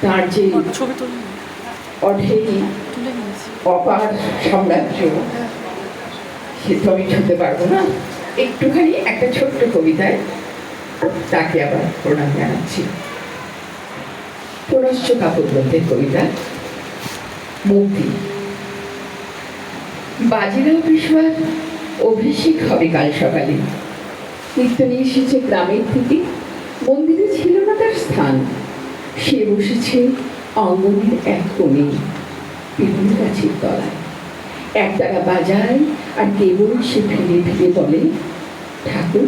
তার যে অঢেল অপার সাম্রাজ্য, সে তো আমি ছুঁতে পারবো না। একটুখানি একটা ছোট্ট কবিতায় তাকে আবার প্রণাম জানাচ্ছি। পুনশ্চ কাব্যগ্রন্থের কবিতা মুক্তি। বাজিরাও পেশোয়ার অভিষেক হবে কাল সকালে। কীর্তনে এসেছে গ্রামের থেকে, মন্দিরে ছিল না তার স্থান। সে বসেছে অঙ্গনের এক কোণে, পিপুল গাছের তলায়। একতারা বাজায় আর কেবল সে ফিরে ফিরে বলে, ঠাকুর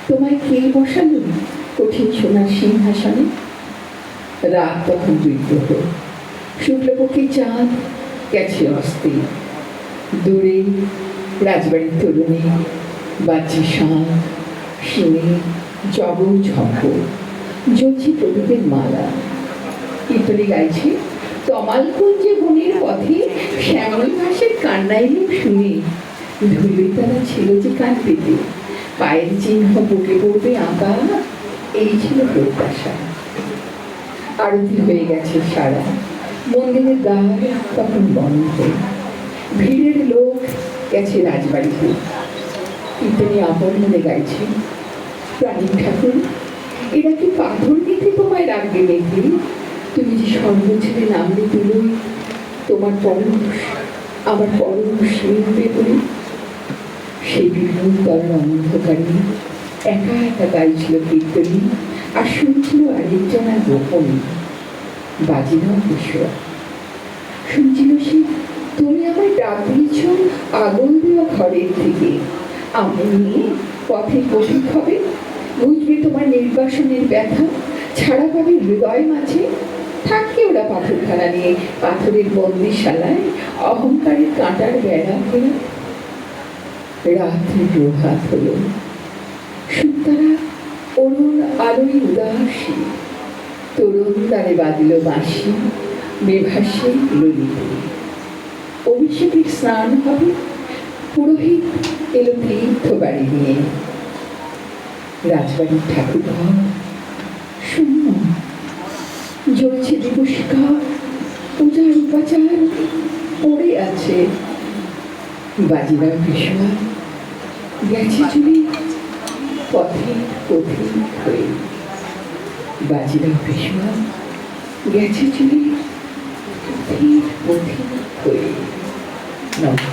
তোমায় কে বসালো কঠিন সোনার সিংহাসনে? রাত তখন বিগ্রহ, শুক্লপক্ষে চাঁদ গেছে অস্থির। দূরে রাজবাড়ির তরুণী বাজছে শাঁখ, শিঙে জগৌ ঝম্প, জ্বলছে প্রদীপের মালা। কীর্তনে গাইছে তমালকুঞ্জে বনের পথে শ্যামল ঘাসের কান্নায় শুনে। ধুলোয় তারা ছিল যে কান পেতে, পায়ের চিহ্ন বুকে পড়বে আঁকা, এই ছিল প্রত্যাশা। আরতি হয়ে গেছে সারা, মন্দিরের দ্বার তখন বন্ধ। ভিড়ের লোক গেছে রাজবাড়িতে। কীর্তনে আপন মনে গাইছে, প্রাণী ঠাকুর এরা কি পাথর দিতে তোমায় রাখবে মেঘে? তুমি যে স্বর্গ ছেড়ে নামলে তুলোই, তোমার পরশ আমার পরশ মিলবে বলে। সেই বিভ্রম তলার অন্ধকারে একা একা গাইছিল কীর্তনী, আর শুনছিল আরেকজনের গোপনে। বাজিরাও পেশোয়া শুনছিল সে, তুমি আমায় ডাক দিয়েছ আগুন দেওয়া ঘরের থেকে। আমি নিয়ে পথে পথিক হবে, বুঝবে তোমার নির্বাসনের ব্যথা, ছাড়া পাবে হৃদয় মাঝে। থাকে ওরা পাথরখানা নিয়ে পাথরের বন্দিশালায়, অহংকারের কাঁটার বেড়া ফেরা। রাত্রি প্রভাত হলো, সুতারা অরুণ আলোয় উদাসী। তরুণ দ্বারে বাঁধিল বাঁশি, মেভাসে ললিত। অভিষেকের স্নান হবে, পুরোহিত এলো তীর্থ বাড়ি নিয়ে। রাজবাড়ির ঠাকুর ঘর শূন্য, জ্বলছে দিবসিকা, পূজার উপাচার পড়ে আছে। বাজিরাও পেশোয়া গেছে চলে পথে পথিক হয়ে। বাজিরাও পেশোয়া গেছে চলে পথে পথিক হয়ে। নমস্কার।